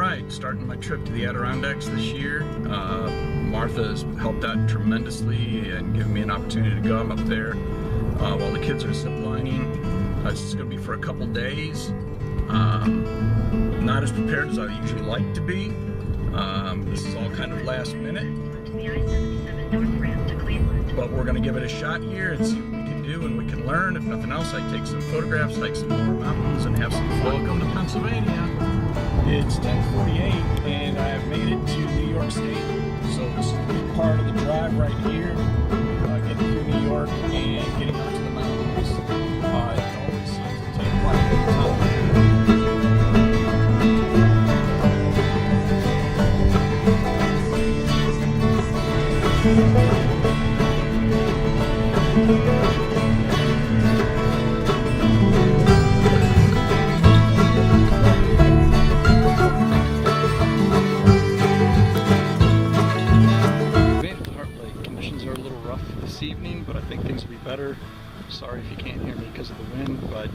right, starting my trip to the Adirondacks this year. Martha has helped out tremendously and given me an opportunity to go. I'm up there while the kids are ziplining. This is going to be for a couple days. Not as prepared as I usually like to be. This is all kind of last minute. But we're going to give it a shot here and see what we can do and we can learn. If nothing else, I take some photographs, hike some more mountains, and have some fun. Welcome to Pennsylvania. It's 10:48 and I have made it to New York State. So this is a big part of the drive right here. Getting through New York and getting onto the mountains. It always seems to take quite a bit of time. This evening, but I think things will be better. Sorry if you can't hear me because of the wind, but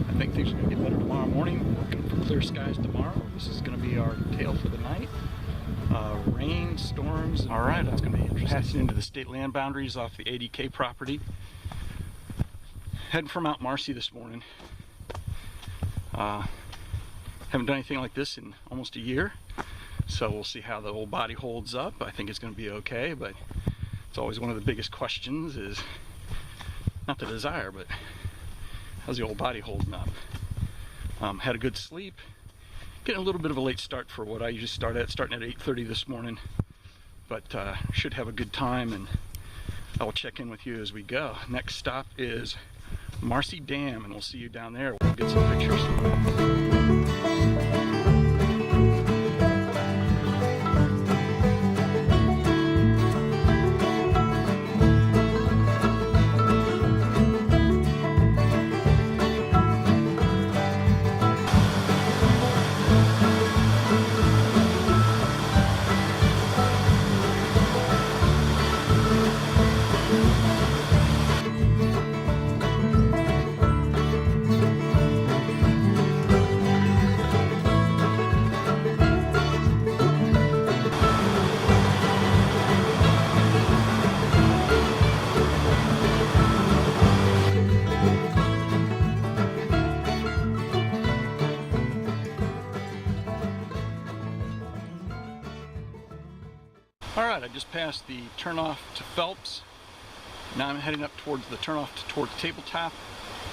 I think things are going to get better tomorrow morning. Looking for clear skies tomorrow. This is going to be our tale for the night. Rain, storms. All right, that's going to be interesting. Passing into the state land boundaries off the ADK property. Heading for Mount Marcy this morning. Haven't done anything like this in almost a year, so we'll see how the old body holds up. I think it's going to be okay, but it's always one of the biggest questions is, not the desire, but how's the old body holding up? Had a good sleep. Getting a little bit of a late start for what I usually start at, starting at 8:30 this morning. But should have a good time, and I will check in with you as we go. Next stop is Marcy Dam, and we'll see you down there. We'll get some pictures. Alright, I just passed the turnoff to Phelps. Now I'm heading up towards the turnoff towards Tabletop.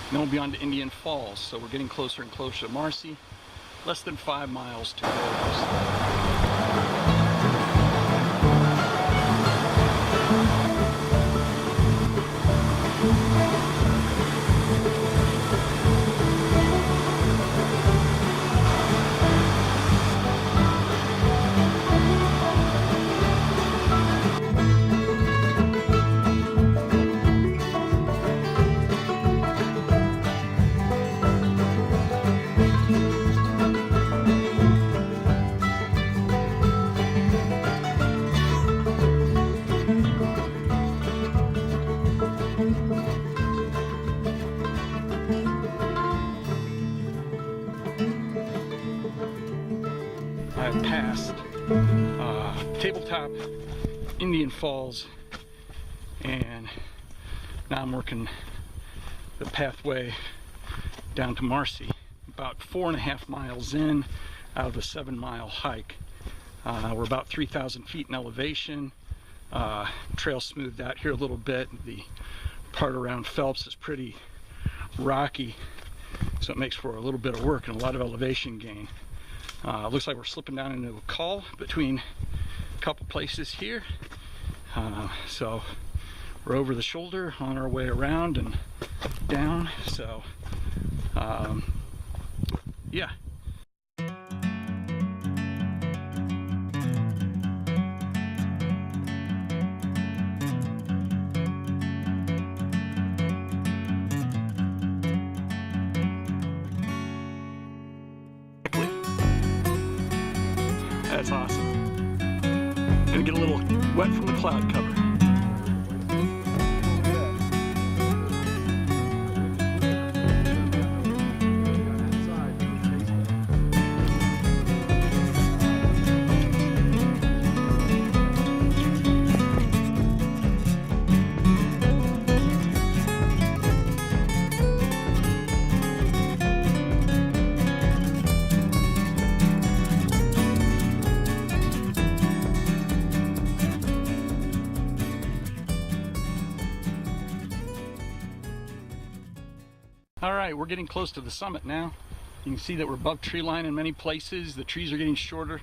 Then we'll be on to Indian Falls, so we're getting closer and closer to Marcy. Less than 5 miles to go. I have passed Tabletop, Indian Falls, and now I'm working the pathway down to Marcy. About 4.5 miles in out of a 7-mile hike. We're about 3,000 feet in elevation. Trail smoothed out here a little bit. The part around Phelps is pretty rocky, so it makes for a little bit of work and a lot of elevation gain. Looks like we're slipping down into a col between a couple places here. So we're over the shoulder on our way around and down. So yeah. That's awesome. Gonna get a little wet from the cloud cover. All right, we're getting close to the summit now. You can see that we're above tree line in many places. The trees are getting shorter.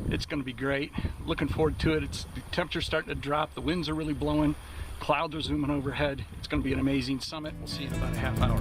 It's going to be great. Looking forward to it. The temperature's starting to drop. The winds are really blowing. Clouds are zooming overhead. It's going to be an amazing summit. We'll see you in about a half hour.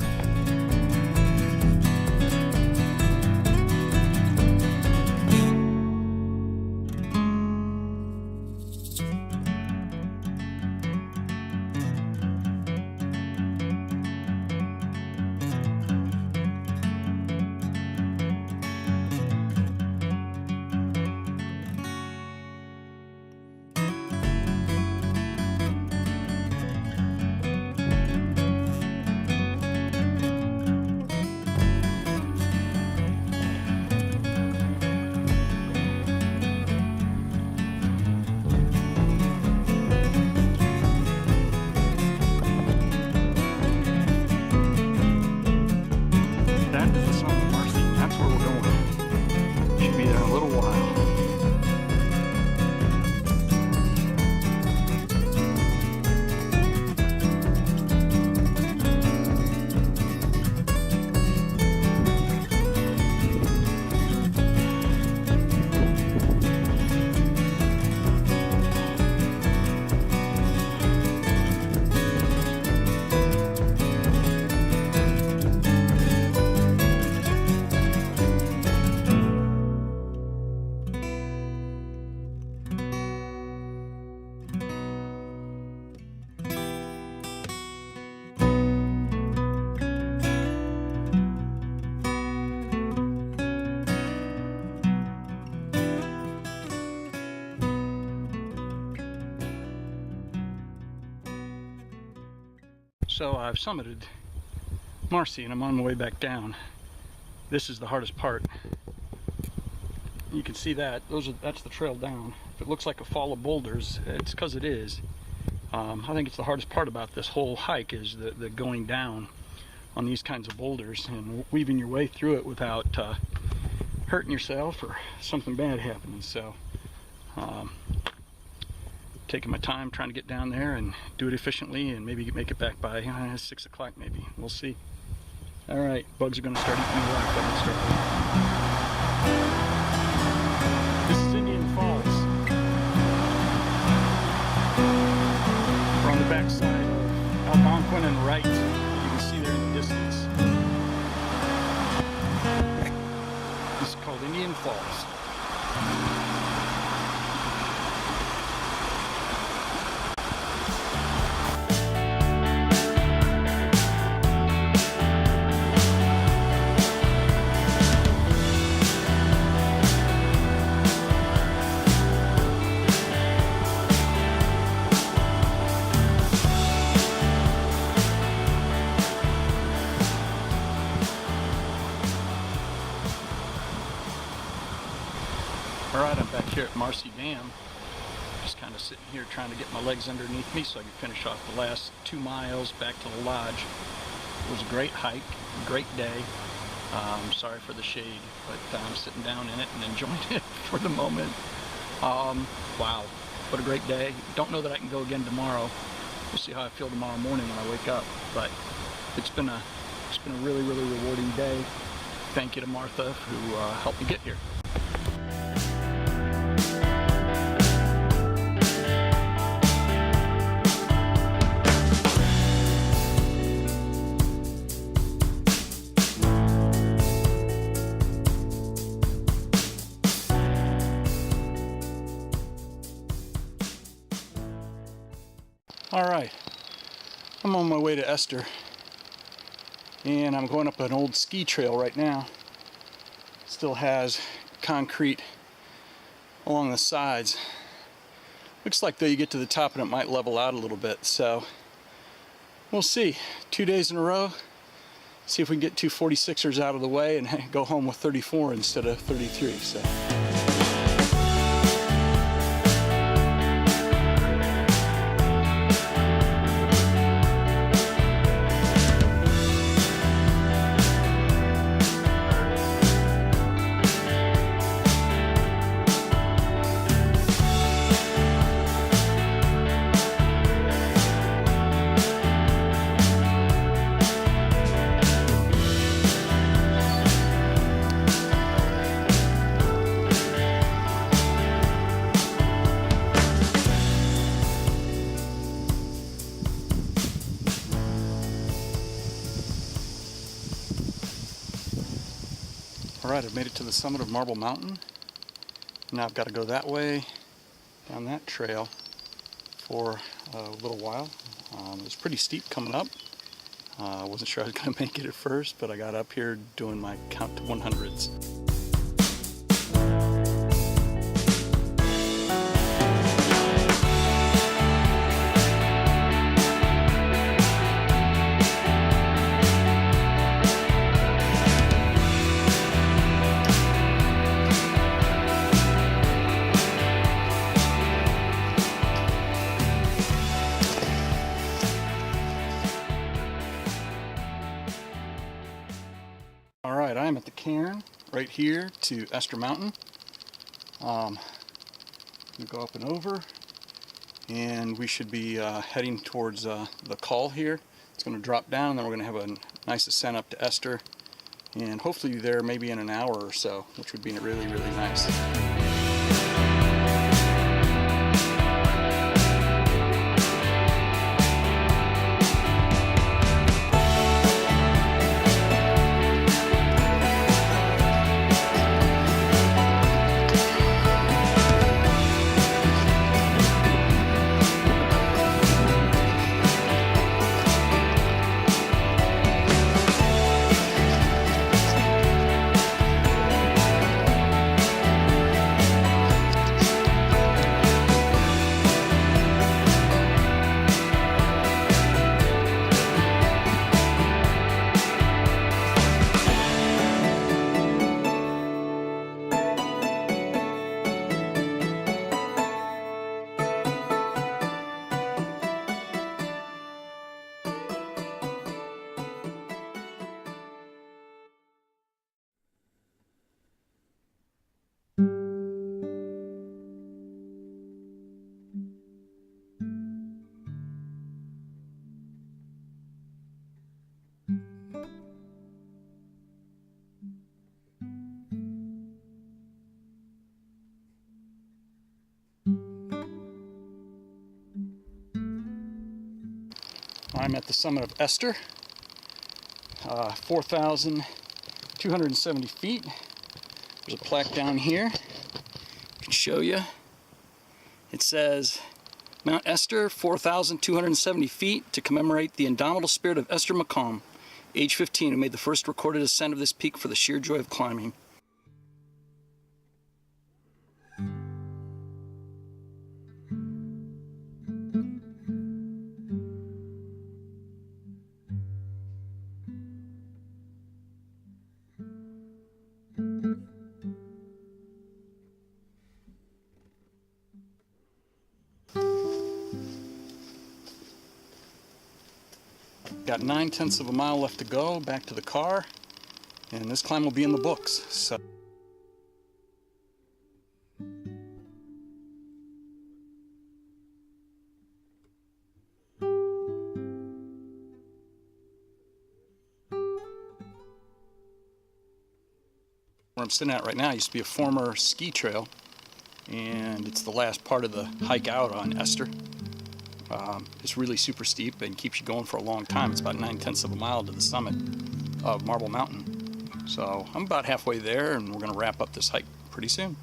So I've summited Marcy and I'm on my way back down. This is the hardest part. You can see that. That's the trail down. If it looks like a fall of boulders, it's because it is. I think it's the hardest part about this whole hike is the going down on these kinds of boulders and weaving your way through it without hurting yourself or something bad happening. So taking my time trying to get down there and do it efficiently and maybe make it back by 6 o'clock maybe. We'll see. All right, bugs are going to start eating me alive. This is Indian Falls. We're on the backside of Algonquin and Wright. You can see there in the distance. This is called Indian Falls. Alright, I'm back here at Marcy Dam. Just kind of sitting here trying to get my legs underneath me so I can finish off the last 2 miles back to the lodge. It was a great hike, a great day. Sorry for the shade, but I'm sitting down in it and enjoying it for the moment. Wow, what a great day. Don't know that I can go again tomorrow. We'll see how I feel tomorrow morning when I wake up. But it's been a really, really rewarding day. Thank you to Martha who helped me get here. All right, I'm on my way to Esther, and I'm going up an old ski trail right now. Still has concrete along the sides. Looks like though you get to the top and it might level out a little bit, so we'll see. 2 days in a row, see if we can get 2 46ers out of the way and go home with 34 instead of 33. So. Alright, I've made it to the summit of Marble Mountain. Now I've got to go that way, down that trail, for a little while. It was pretty steep coming up. I wasn't sure I was going to make it at first, but I got up here doing my count to 100s. Alright, I'm at the cairn right here to Esther Mountain. We go up and over, and we should be heading towards the col here. It's going to drop down, and then we're going to have a nice ascent up to Esther, and hopefully there maybe in an hour or so, which would be really, really nice. I'm at the summit of Esther, 4,270 feet. There's a plaque down here. I can show you. It says, Mount Esther, 4,270 feet, to commemorate the indomitable spirit of Esther McComb, age 15, who made the first recorded ascent of this peak for the sheer joy of climbing. Got 9/10 of a mile left to go back to the car, and this climb will be in the books. So where I'm sitting at right now used to be a former ski trail, and it's the last part of the hike out on Esther. It's really super steep and keeps you going for a long time. It's about 9/10 of a mile to the summit of Marble Mountain. So I'm about halfway there, and we're going to wrap up this hike pretty soon.